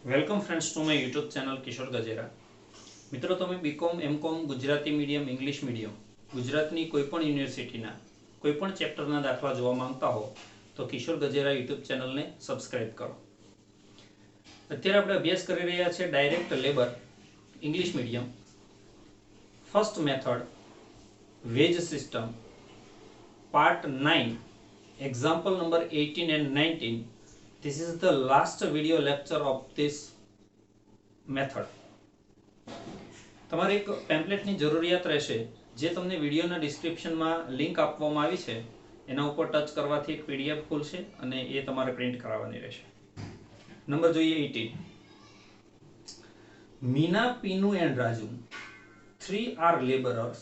Welcome friends to my YouTube channel Kishor Gajera. મિત્રો, તમે BCom MCom Gujarati medium English medium ગુજરાતની કોઈપણ યુનિવર્સિટીના કોઈપણ ચેપ્ટરના દાખલા જોવા માંગતા હો તો કિશોર ગજેરા યુટ્યુબ ચેનલને સબસ્ક્રાઇબ કરો. અત્યારે આપણે અભ્યાસ કરી રહ્યા છીએ direct labour English medium first method veg system part 9 example number 18 and 19. This is the last video lecture of this method. તમારે એક પેમ્પલેટની જરૂરિયાત રહેશે જે તમને વિડીયોના ડિસ્ક્રિપ્શનમાં લિંક આપવામાં આવી છે એના ઉપર ટચ કરવાથી એક પીડીએફ ખુલશે અને એ તમારે પ્રિન્ટ કરાવવાની રહેશે. નંબર જોઈએ 18. Meena, Pinu and Raju 3 are laborers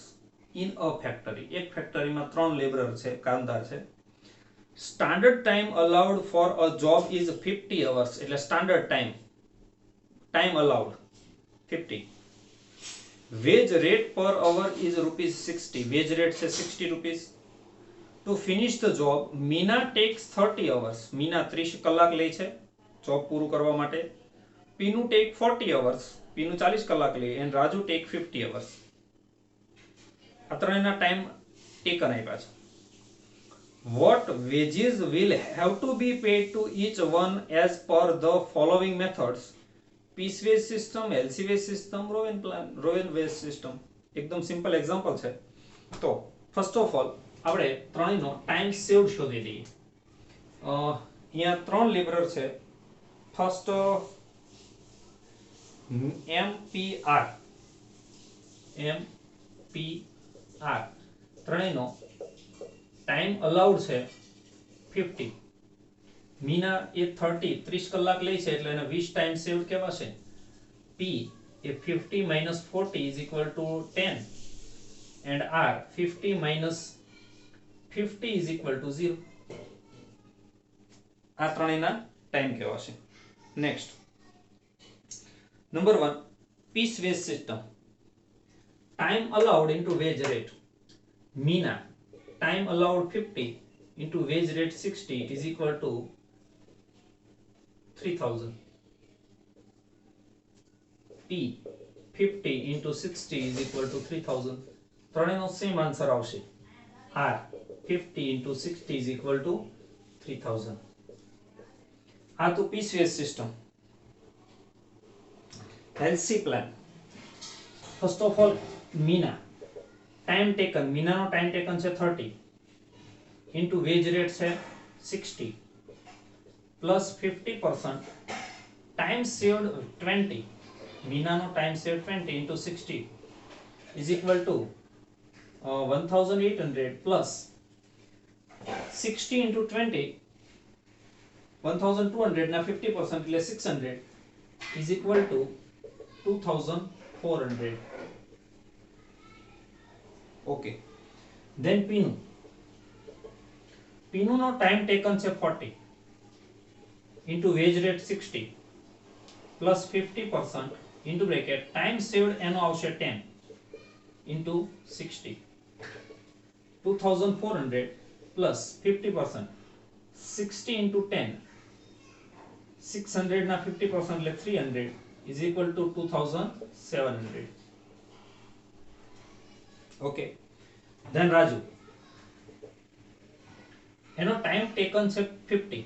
in a factory. એક ફેક્ટરીમાં 3 લેબરર છે, કામદાર છે. Standard time allowed for a job is 50 hours. એટલે standard time allowed 50. Veg rate પર અવર ઇઝ ₹60. વેજ રેટ છે 60 rupees. Two finish the job Meena tax 30 hours. Meena 30 કલાક લે છે જોબ પૂરું કરવા માટે. પીનુ ટેક 40 hours. પીનુ 40 કલાક લે એન્ડ રાજુ ટેક 50 hours. આ ત્રણેયના ટાઈમ ટેકન આપ્યા છે. What wages will have to be paid to each one as per the following methods: piece wage system, LC wage system, Rowan wage system. એકદમ simple example છે. તો first of all આપણે ત્રણેયનો time saved શોધી દઈએ. અહીંયા 3 લેબરર છે. First MPR ત્રણેયનો time allowed છે 50. મીના એ 30 કલાક લે છે એટલે એને 20 ટાઈમ સેવ્ડ કહેવાશે. પી એ 50 minus 40 is equal to 10 and R 50 minus 50 is equal to 0. આ ત્રણેયના ટાઈમ કહેવાશે. Next number 1 piece wage system. Time allowed into wage rate. Meena time allowed 50 into wage rate 60 is equal to 3000. P 50 into 60 is equal to 3000. ત્રણેયનો same answer આવશે. R 50 into 60 is equal to 3000. આ તો piece wage system. LC plan. First of all Meena time taken, મીનાનો time taken છે 30 into wage rate છે 60 plus 50% time saved 20. મીનાનો time saved 20 into 60 is equal to 1800 plus 60 into 20 1200 ના 50% એટલે 600 is equal to 2400. Okay. Then Pinu. પીનુનો time taken છે 40 into wage rate 60 plus 50% into bracket time saved એનો આવશે 10 into 60 2400 plus 50% 60 into 10 600 ના 50% એટલે 300 is equal to 2700. Okay. Then Raju. એનો time taken છે 50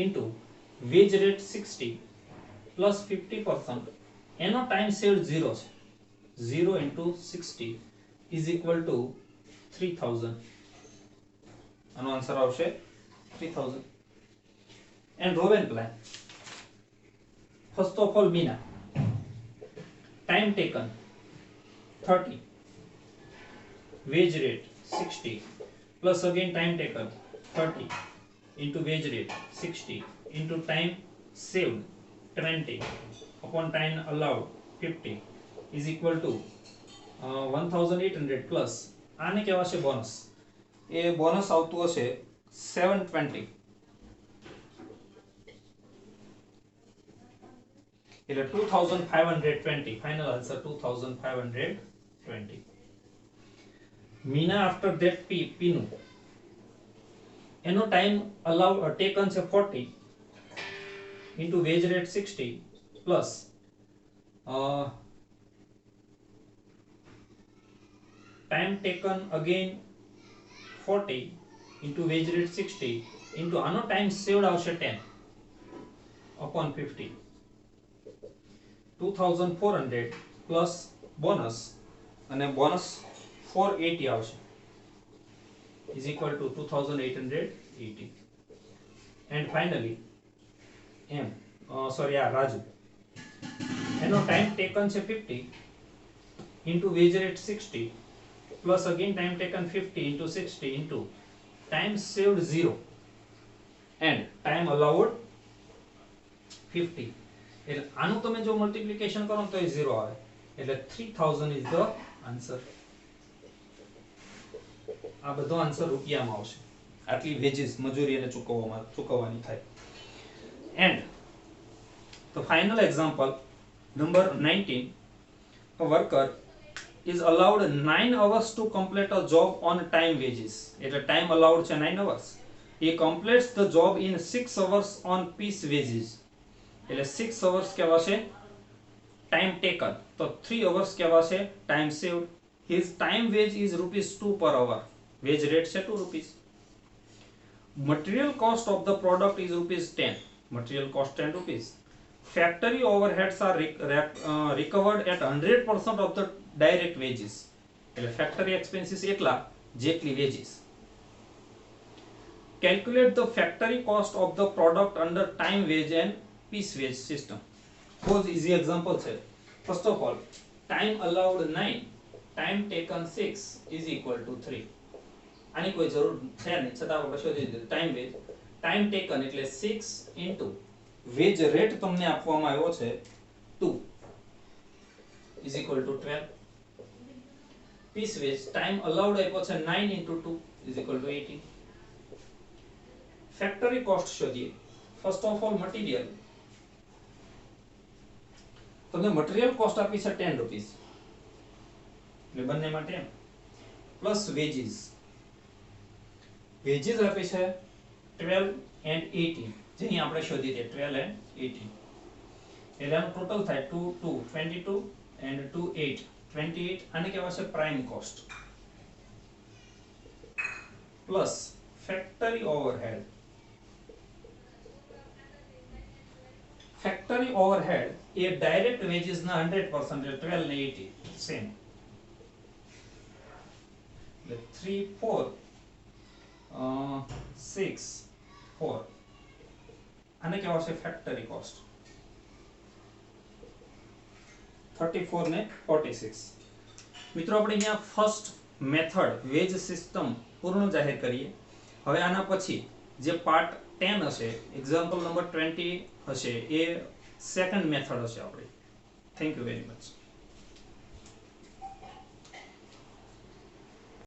ઇન્ટુ વેજ રેટ 60 પ્લસ 50% એનો ટાઈમ સેવ્ડ 0 છે. 0 ઇન્ટુ 60 ઇઝ ઇક્વલ ટુ 3000. આનો આન્સર આવશે 3000. And Rowan plan. First of all Meena time taken 30 wage rate 60 plus again time taken 30 into wage rate 60 into time saved 20 upon time allowed 50 is equal to 1800 plus આને કહેવાશે bonus. એ bonus આવતું હશે 720 એટલે 2520. Final answer 2520. Meena after that Pinu એનો time allowed taken છે 40 into wage rate 60 plus time taken again 40 into wage rate 60 into આનો time saved આવશે 10 upon 50 2400 plus bonus અને bonus 480 આવશે is equal to 2880 and finally Raju એનો time taken છે 50 into wage rate 60 plus again time taken 50 into 60 into time saved 0 and time allowed 50 એટલે આનું તમે જો મલ્ટીપ્લિકેશન કરો તો એ 0 આવે એટલે 3000 is the answer આ બધો આન્સર રૂપિયામાં આવશે આટલી વેજીસ મજૂરી અને ચૂકવવાની થાય and the final example number 19 a worker is allowed 9 hours to complete a job on time wages એટલે time allowed છે 9 hours he completes the job in 6 hours on piece wages એટલે 6 hours કહેવાશે time taken તો 3 hours કહેવાશે time saved his time wage is ₹2 per hour wage rate છે 2 rupees material cost of the product is ₹10 material cost 10 rupees factory overheads are recovered at 100% of the direct wages એટલે factory expenses એટલા જેટલી wages calculate the factory cost of the product under time wage and piece wage system बहुत easy example છે first of all time allowed 9 time taken 6 is equal to 3 આની કોઈ જરૂર છે નહીં છતાં આપણે શોધી દીધું time wage time taken એટલે 6 into wage rate તમને આપવામાં આવ્યો છે 2 is equal to 12 piece wage time allowed આપ્યો છે 9 into 2 is equal to 18 factory cost શોધીએ first of all material તમને મટીરીયલ કોસ્ટ આપી છે 10 રૂપીસ એટલે બંનેમાં 10 પ્લસ વેજીસ વેજીસ આપી છે 12 and 18 જેની આપણે શોધી દે 12 and 18 એટલે આનું ટોટલ થાય 2 2 22 and 2 8 28 આને કહેવાશે prime cost plus factory overhead factory overhead એ ડાયરેક્ટ વેજીસ ના 100% એટલે 12 ને 80 સેમ એટલે 3 4 6 4 આને કહેવાશે ફેક્ટરી કોસ્ટ 34 ને 46 મિત્રો આપણે અહીંયા ફર્સ્ટ મેથડ વેજ સિસ્ટમ પૂર્ણ જાહેર કરીએ હવે આના પછી જે પાર્ટ 10 હશે એક્ઝામ્પલ નંબર 20 હશે એ સેકન્ડ મેથડ હશે આપણી થેન્ક યુ વેરી મચ